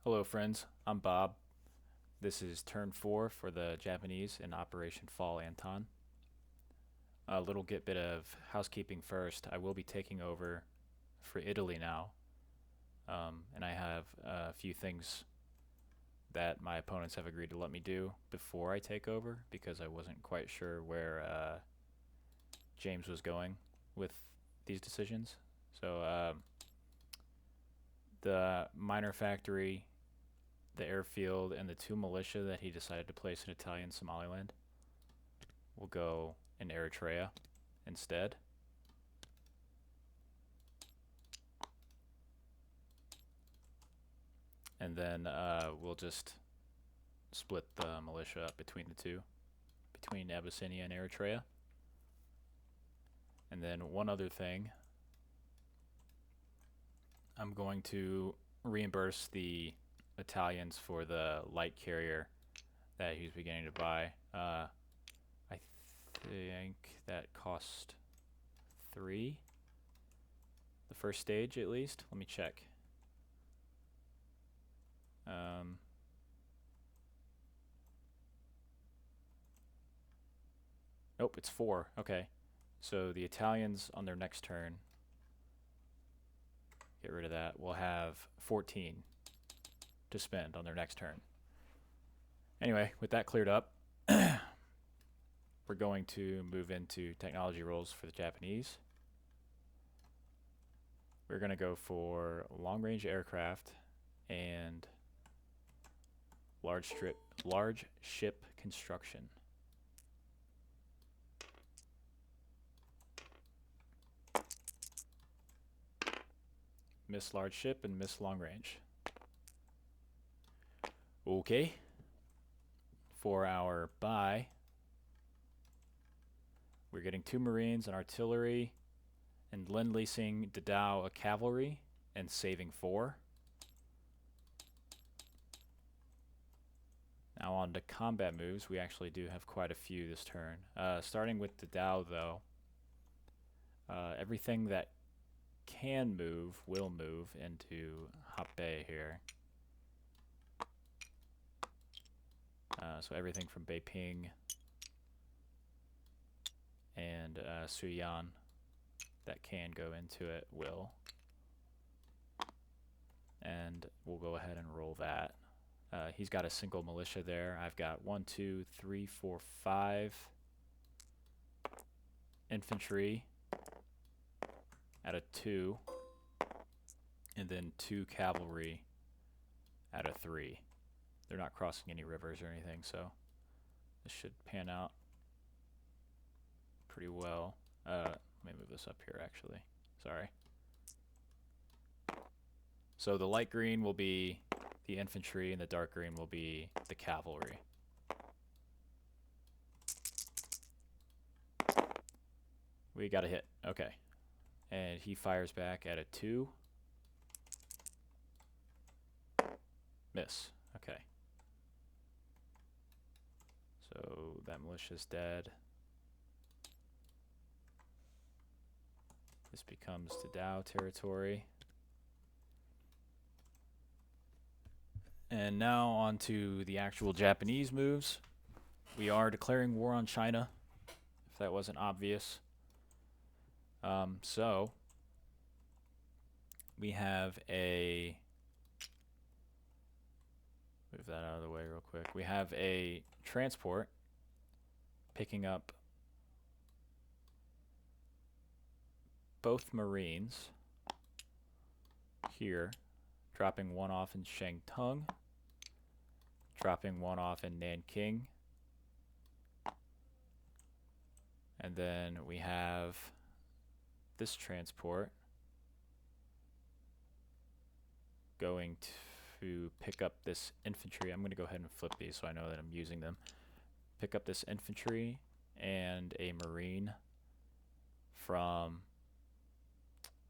Hello, friends. I'm Bob. This is turn 4 for the Japanese in Operation Fall Anton. A little bit of housekeeping first. I will be taking over for Italy now, and I have a few things that my opponents have agreed to let me do before I take over because I wasn't quite sure where James was going with these decisions. So, the minor factory, the airfield, and the 2 militia that he decided to place in Italian Somaliland will go in Eritrea instead. And then we'll just split the militia up between the two, between Abyssinia and Eritrea. And then one other thing, I'm going to reimburse the Italians for the light carrier that he's beginning to buy. I think that cost 3, the first stage at least. Let me check. Nope, it's 4. Okay. So the Italians on their next turn, get rid of that, will have 14 to spend on their next turn. Anyway, with that cleared up, we're going to move into technology roles for the Japanese. We're going to go for long-range aircraft and large ship construction. Miss large ship and miss long range. Okay. For our buy, we're getting 2 Marines and artillery, and lend-leasing Dadao a cavalry, and saving 4. Now on to combat moves. We actually do have quite a few this turn. Starting with Dadao, though, everything that can move will move into Hape here. So everything from Beiping and Suyan that can go into it will. And we'll go ahead and roll that. He's got a single militia there. I've got 1, 2, 3, 4, 5 infantry at a 2, and then 2 cavalry at a 3. They're not crossing any rivers or anything, so this should pan out pretty well. Let me move this up here, actually. Sorry. So the light green will be the infantry, and the dark green will be the cavalry. We got a hit. Okay. And he fires back at a 2. Miss. Okay. So that militia's dead. This becomes Dadao territory. And now on to the actual Japanese moves. We are declaring war on China, if that wasn't obvious. So we have a... Move that out of the way real quick. We have a transport picking up both Marines here, dropping 1 off in Shangtung, dropping 1 off in Nanking, and then we have this transport going to pick up this infantry. I'm going to go ahead and flip these so I know that I'm using them. Pick up this infantry and a Marine from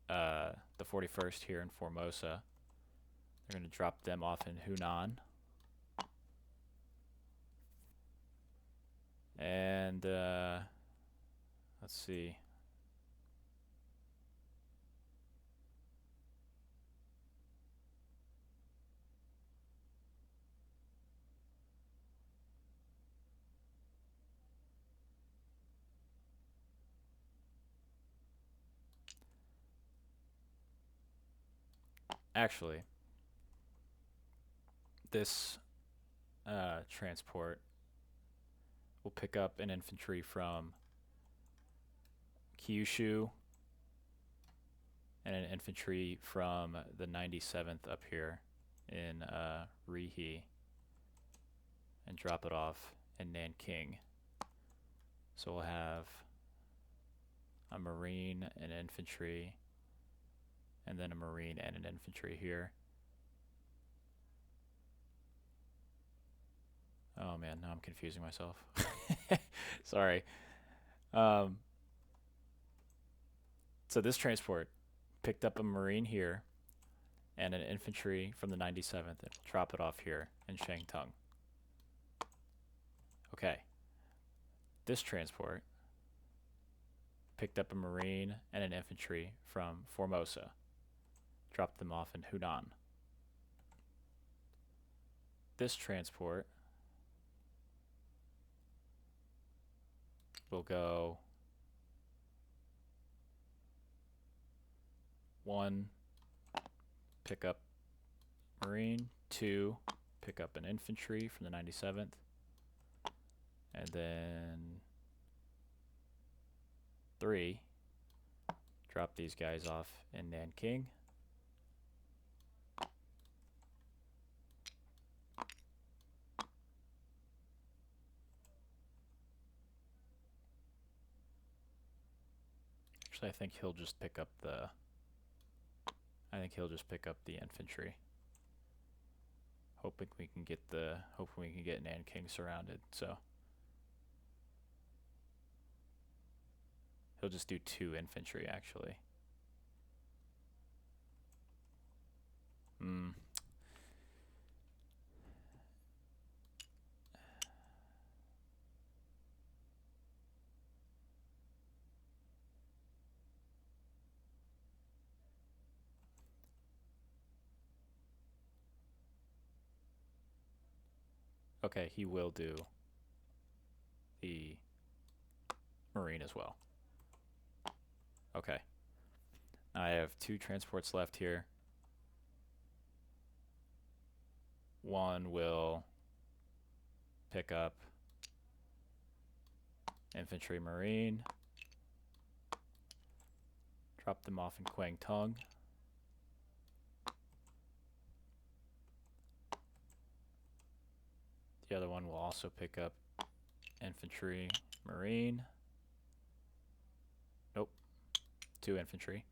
the 41st here in Formosa. They're going to drop them off in Hunan. And let's see. Actually, this transport will pick up an infantry from Kyushu and an infantry from the 97th up here in Rihe and drop it off in Nanking. So we'll have a Marine, an infantry, and then a Marine and an infantry here. Oh man, now I'm confusing myself. Sorry. So this transport picked up a Marine here and an infantry from the 97th and drop it off here in Shangtung. Okay. This transport picked up a Marine and an infantry from Formosa, dropped them off in Hunan. This transport will go 1, pick up Marine, 2, pick up an infantry from the 97th, and then 3, drop these guys off in Nanking. Actually, I think he'll just pick up the infantry. Hoping we can get Nanking surrounded. So he'll just do 2 infantry actually. Okay, he will do the Marine as well. Okay. I have 2 transports left here. One will pick up infantry Marine, drop them off in Kwangtung. The other one will also pick up infantry Marine. Nope. 2 infantry.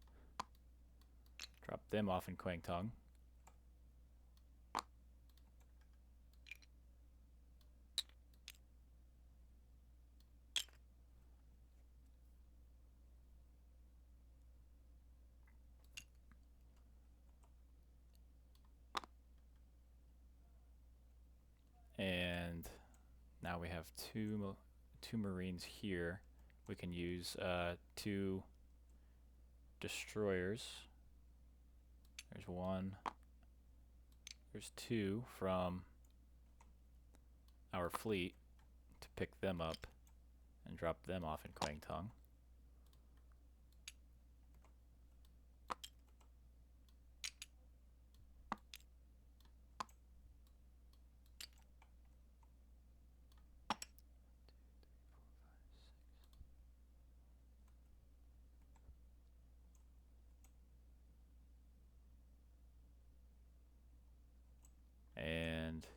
Drop them off in Kwangtung. And now we have two Marines here. We can use 2 destroyers. There's 1. There's 2 from our fleet to pick them up and drop them off in Kwangtung. And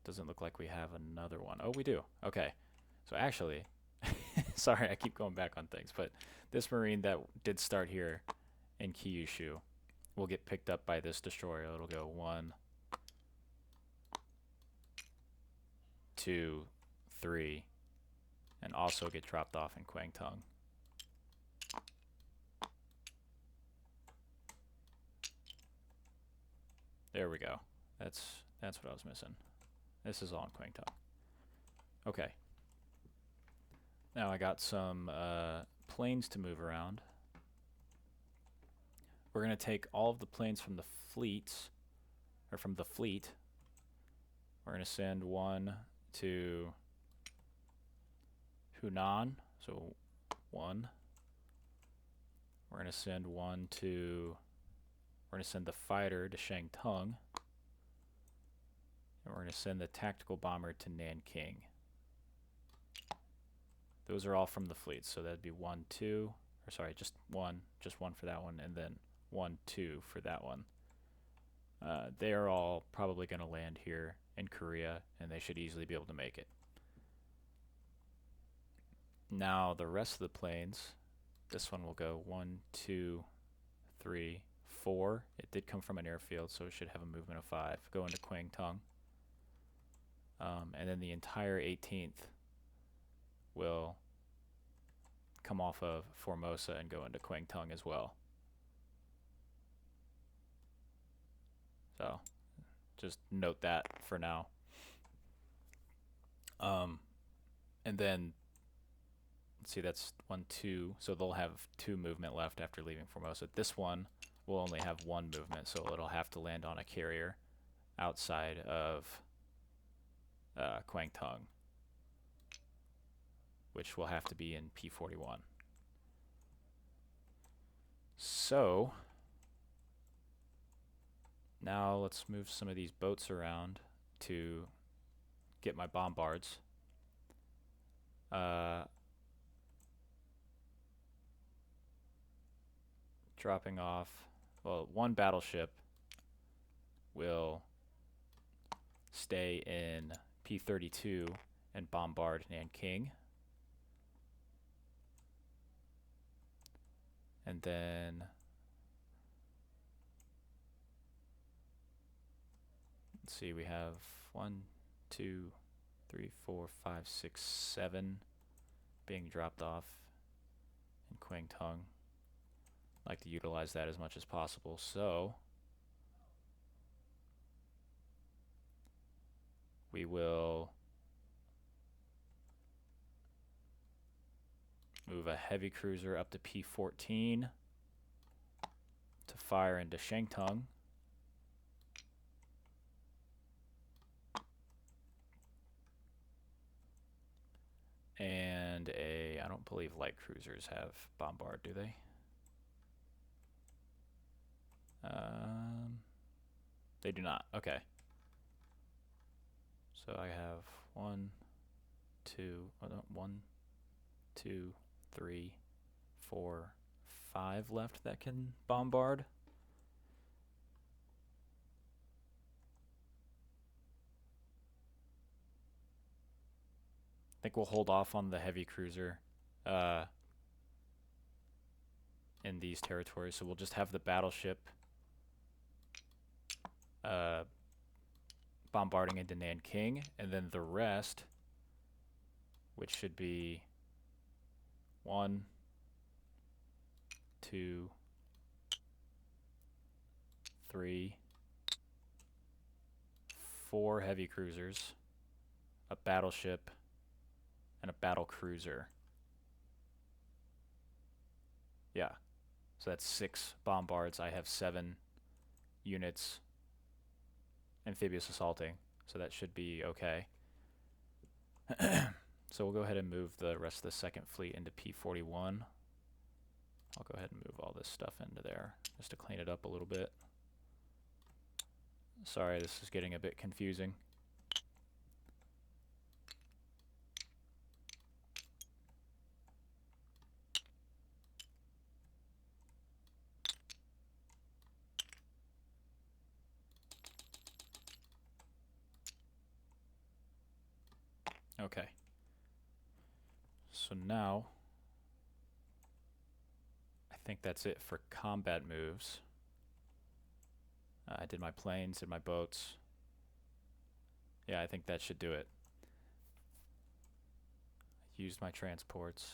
doesn't look like we have another one. Oh, we do. Okay. So actually, sorry, I keep going back on things, but this Marine that did start here in Kyushu will get picked up by this destroyer. It'll go 1, 2, 3, and also get dropped off in Kwangtung. There we go. That's what I was missing. This is all in Kwangtung. Okay. Now I got some planes to move around. We're going to take all of the planes from the fleets, or from the fleet. We're going to send 1 to Hunan. So 1. going to send we're going to send the fighter to Shangtung, and we're going to send the tactical bomber to Nanking. Those are all from the fleet, so that'd be 1, 2, or sorry, just one for that one, and then 1, 2 for that one. They are all probably going to land here in Korea, and they should easily be able to make it. Now the rest of the planes, this one will go 1, 2, 3, 4. It did come from an airfield, so it should have a movement of 5. Go into Kwangtung. And then the entire 18th will come off of Formosa and go into Kwangtung as well. So just note that for now. And then, let's see, that's 1, 2. So they'll have 2 movement left after leaving Formosa. This one will only have 1 movement, so it'll have to land on a carrier outside of Kwangtung, which will have to be in P41. So now let's move some of these boats around to get my bombards. Dropping off, well, 1 battleship will stay in P32 and bombard Nanking. And then let's see, we have 1, 2, 3, 4, 5, 6, 7 being dropped off in Kwangtung. Like to utilize that as much as possible. So we will move a heavy cruiser up to P14 to fire into Shangtung. And I don't believe light cruisers have bombard, do they? They do not. Okay. So I have 1, 2, 3, 4, 5 left that can bombard. I think we'll hold off on the heavy cruiser in these territories, so we'll just have the battleship bombarding into Nanking, and then the rest, which should be 1, 2, 3, 4 heavy cruisers, a battleship, and a battle cruiser. Yeah, so that's 6 bombards. I have 7 units amphibious assaulting, so that should be okay. So we'll go ahead and move the rest of the 2nd Fleet into P41. I'll go ahead and move all this stuff into there just to clean it up a little bit. Sorry, this is getting a bit confusing. Okay. So now, I think that's it for combat moves. I did my planes, did my boats. Yeah, I think that should do it. I used my transports.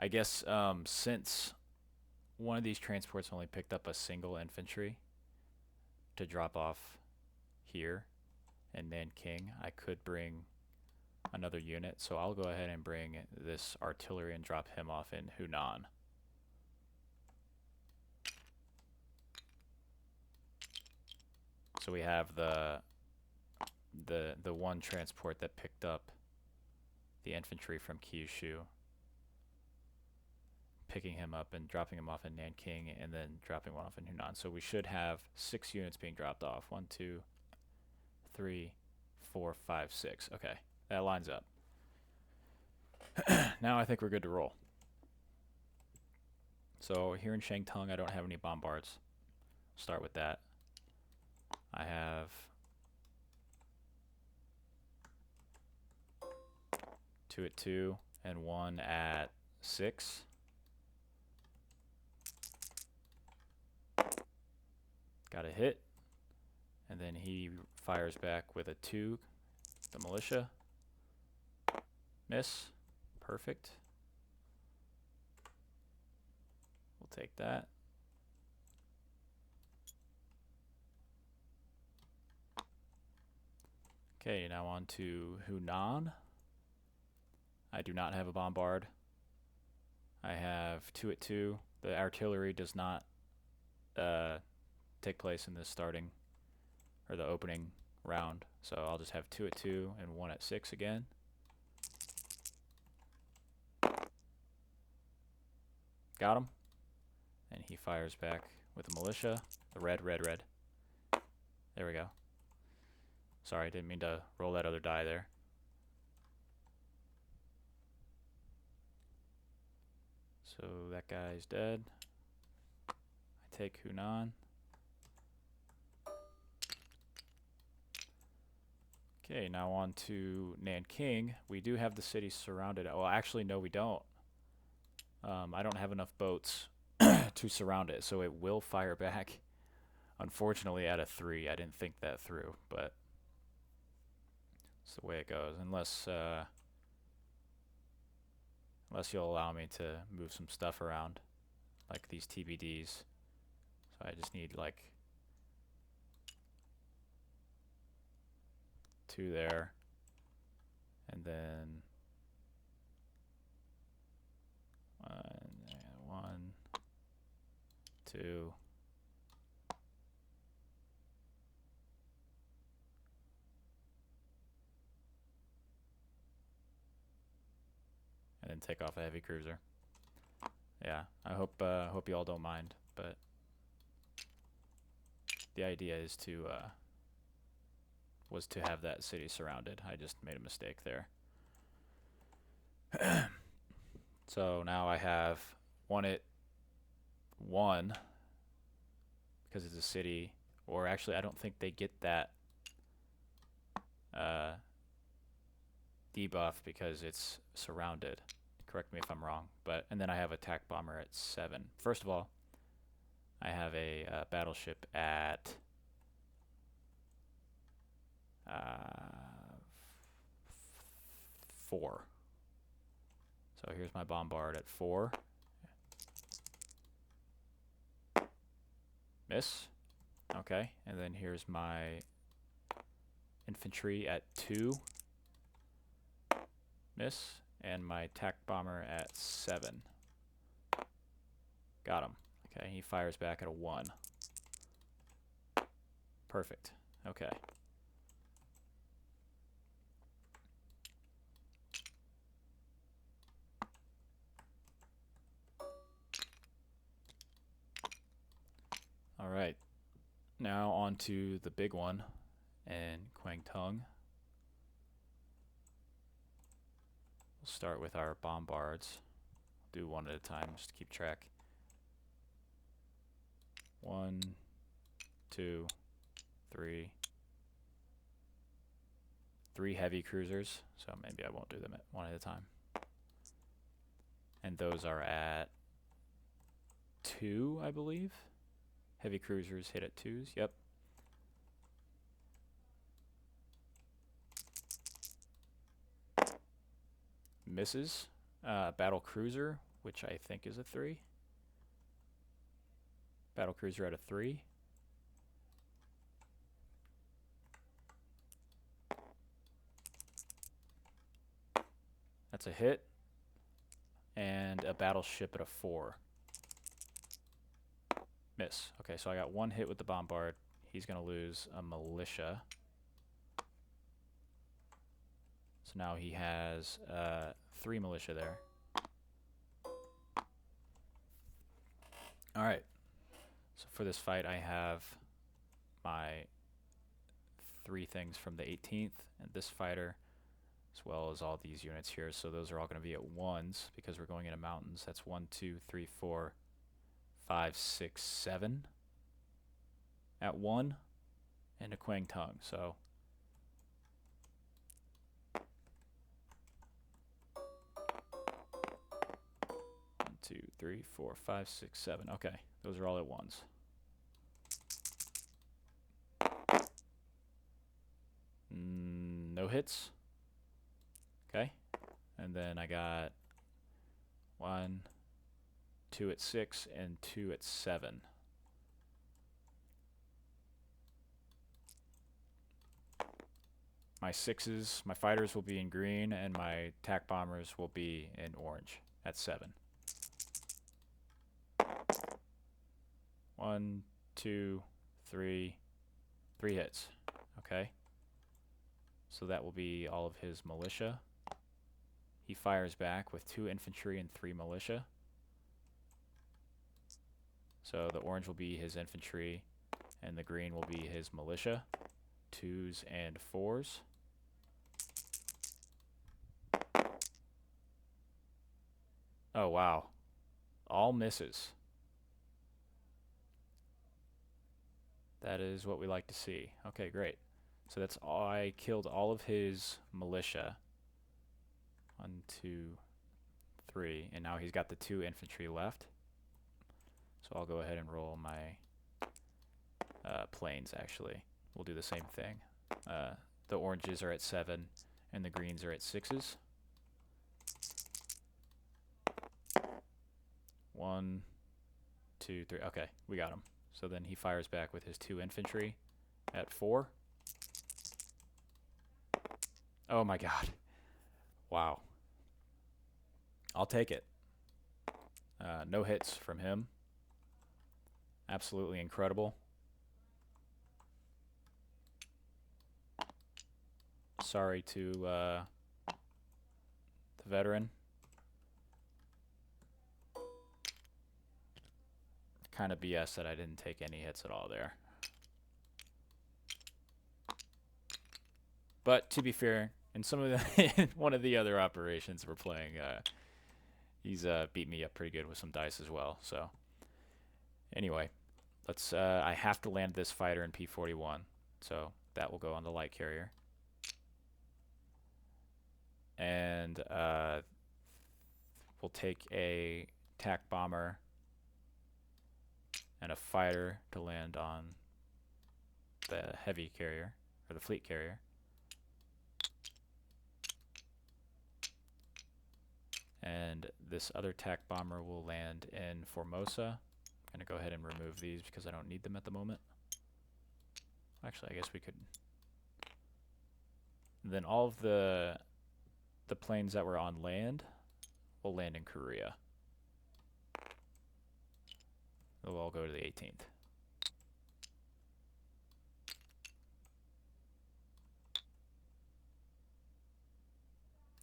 I guess since one of these transports only picked up a single infantry to drop off here in Nanking, I could bring another unit, so I'll go ahead and bring this artillery and drop him off in Hunan. So we have the one transport that picked up the infantry from Kyushu, picking him up and dropping him off in Nanking, and then dropping one off in Hunan. So we should have 6 units being dropped off. 1, 2, 3, 4, 5, 6. Okay, that lines up. Now I think we're good to roll. So here in Shangtung, I don't have any bombards. Start with that. I have 2 at 2 and 1 at 6. Got a hit, and then he fires back with a 2, the militia. Miss. Perfect. We'll take that. Okay, now on to Hunan. I do not have a bombard. I have 2 at 2. The artillery does not take place in this starting or the opening round, so I'll just have 2 at 2 and 1 at 6 again. Got him. And he fires back with the militia. The red. There we go. Sorry, I didn't mean to roll that other die there. So that guy's dead. I take Hunan. Okay, now on to Nanking. We do have the city surrounded. Well, actually, no, we don't. I don't have enough boats to surround it, so it will fire back. Unfortunately, at a 3. I didn't think that through, but it's the way it goes. Unless you'll allow me to move some stuff around, like these TBDs. So I just need like 2 there, and then 1, 2. And then take off a heavy cruiser. Yeah, I hope you all don't mind, but the idea is to was to have that city surrounded. I just made a mistake there. So now I have 1 at 1 because it's a city, or actually I don't think they get that debuff because it's surrounded. Correct me if I'm wrong, and then I have attack bomber at 7. First of all, I have a battleship at 4. So here's my bombard at 4. Miss. Okay, and then here's my infantry at 2. Miss. And my attack bomber at 7. Got him. Okay, he fires back at a 1. Perfect. Okay. All right. Now on to the big one in Kwangtung. We'll start with our bombards. Do one at a time just to keep track. 1, 2, 3. 3 heavy cruisers, so maybe I won't do them at one at a time. And those are at 2, I believe. Heavy cruisers hit at 2s, yep. Misses. Battle cruiser, which I think is a 3. Battle cruiser at a 3. That's a hit. And a battleship at a 4. Miss. Okay, so I got 1 hit with the bombard. He's going to lose a militia. So now he has 3 militia there. Alright. So for this fight, I have my 3 things from the 18th and this fighter, as well as all these units here. So those are all going to be at 1s because we're going into mountains. That's 1, 2, 3, 4, 5, 6, 7 at 1 and a Quang Tung. So 1, 2, 3, 4, 5, 6, 7. Okay, those are all at 1s. No hits. Okay, and then I got 1, 2 at 6, and 2 at 7. My 6s, my fighters will be in green, and my attack bombers will be in orange at 7. 1, 2, 3, 3 hits. Okay. So that will be all of his militia. He fires back with 2 infantry and 3 militia. So the orange will be his infantry, and the green will be his militia. 2s and 4s. Oh, wow. All misses. That is what we like to see. Okay, great. So that's all. I killed all of his militia. 1, 2, 3. And now he's got the 2 infantry left. So I'll go ahead and roll my planes, actually. We'll do the same thing. The oranges are at 7, and the greens are at 6s. 1, 2, 3. Okay, we got him. So then he fires back with his 2 infantry at 4. Oh my god. Wow. I'll take it. No hits from him. Absolutely incredible. Sorry to the veteran. Kind of BS that I didn't take any hits at all there. But to be fair, in some of the in one of the other operations we're playing, he's beat me up pretty good with some dice as well. So anyway, let's. I have to land this fighter in P-41, so that will go on the light carrier. And we'll take a attack bomber and a fighter to land on the heavy carrier, or the fleet carrier. And this other attack bomber will land in Formosa. I'm going to go ahead and remove these because I don't need them at the moment. Actually, I guess we could. And then all of the planes that were on land will land in Korea. They'll all go to the 18th.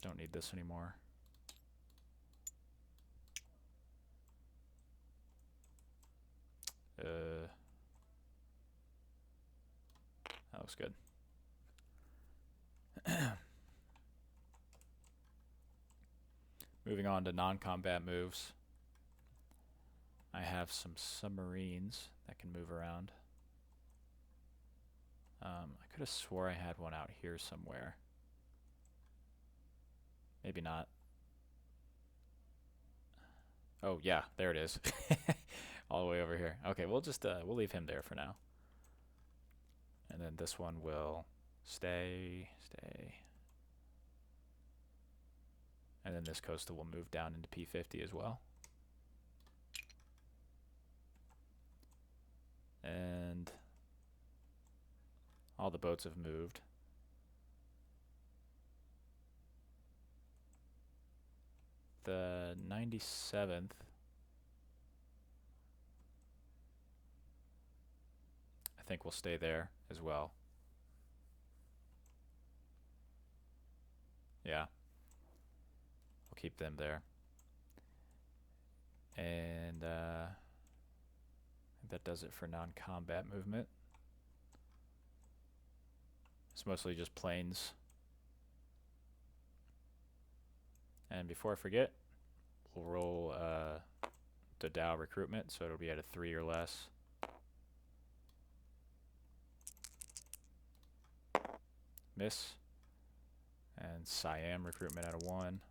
Don't need this anymore. That looks good. Moving on to non-combat moves. I have some submarines that can move around. I could have swore I had one out here somewhere. Maybe not. Oh yeah, there it is. All the way over here. Okay, we'll just we'll leave him there for now. And then this one will stay. And then this coastal will move down into P50 as well. And all the boats have moved. the 97th, I think we'll stay there as well. Yeah, we'll keep them there. And I think that does it for non-combat movement. It's mostly just planes. And before I forget, we'll roll the Dow recruitment, so it'll be at a 3 or less. Miss. And Siam recruitment at a 1.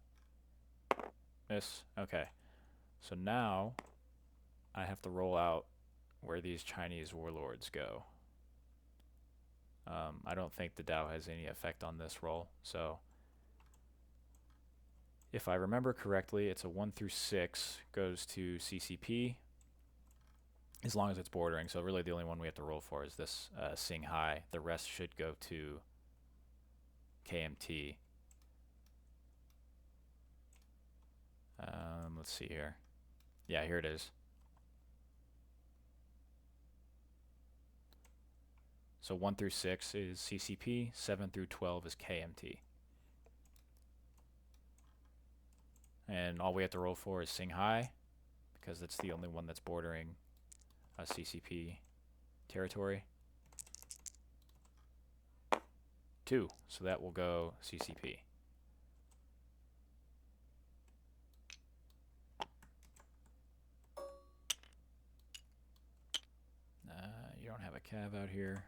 Miss. Okay. So now I have to roll out where these Chinese warlords go. I don't think the Dow has any effect on this roll. So if I remember correctly, it's a 1 through 6 goes to CCP as long as it's bordering. So really the only one we have to roll for is this Singhai. The rest should go to KMT. Let's see here. Yeah, here it is. So 1 through 6 is CCP, 7 through 12 is KMT. And all we have to roll for is Singhai, because that's the only one that's bordering a CCP territory. 2, so that will go CCP. You don't have a cav out here.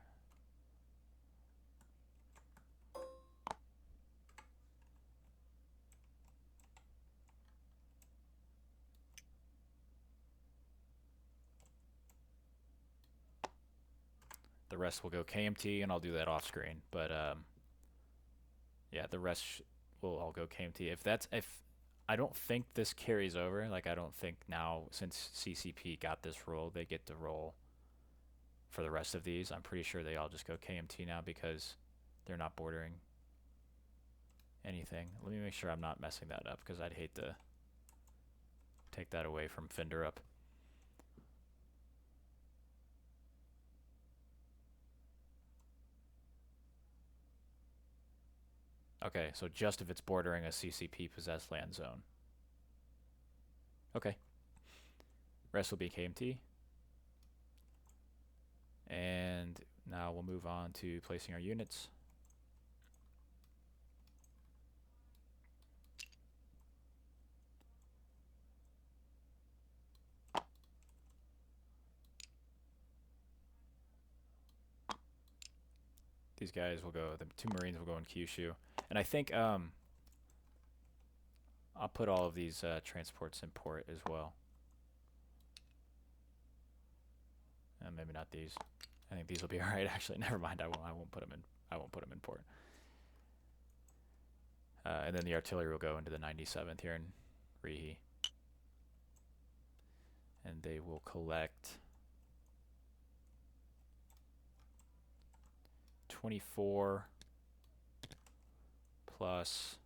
The rest will go KMT, and I'll do that off screen. But yeah, the rest will all go KMT. If I don't think this carries over. Like I don't think now, since CCP got this roll, they get to roll for the rest of these. I'm pretty sure they all just go KMT now because they're not bordering anything. Let me make sure I'm not messing that up, because I'd hate to take that away from Finderup. Okay, so just if it's bordering a CCP possessed land zone. Okay. Rest will be KMT. And now we'll move on to placing our units. These guys will go, the 2 Marines will go in Kyushu. And I think I'll put all of these transports in port as well. Maybe not these. I think these will be all right. Actually, never mind. I won't put them in. I won't put them in port. And then the artillery will go into the 97th here in Rihi, and they will collect 24 plus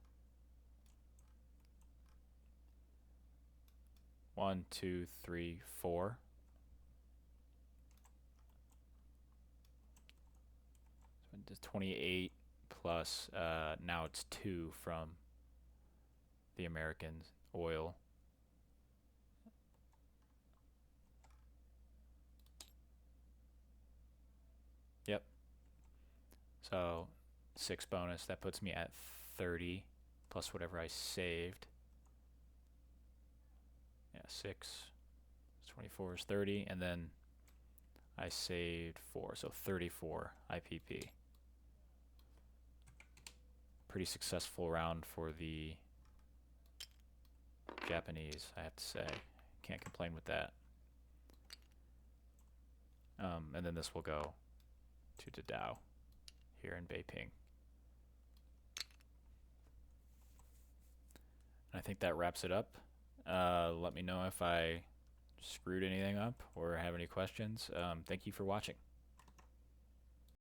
1, 2, 3, 4. So it does 28 plus now it's 2 from the American oil. Yep. So 6 bonus, that puts me at 30 plus whatever I saved. Yeah, 6. 24 is 30, and then I saved 4, so 34 IPP. Pretty successful round for the Japanese, I have to say. Can't complain with that. And then this will go to Dadao here in Beiping. I think that wraps it up. Let me know if I screwed anything up or have any questions. Thank you for watching.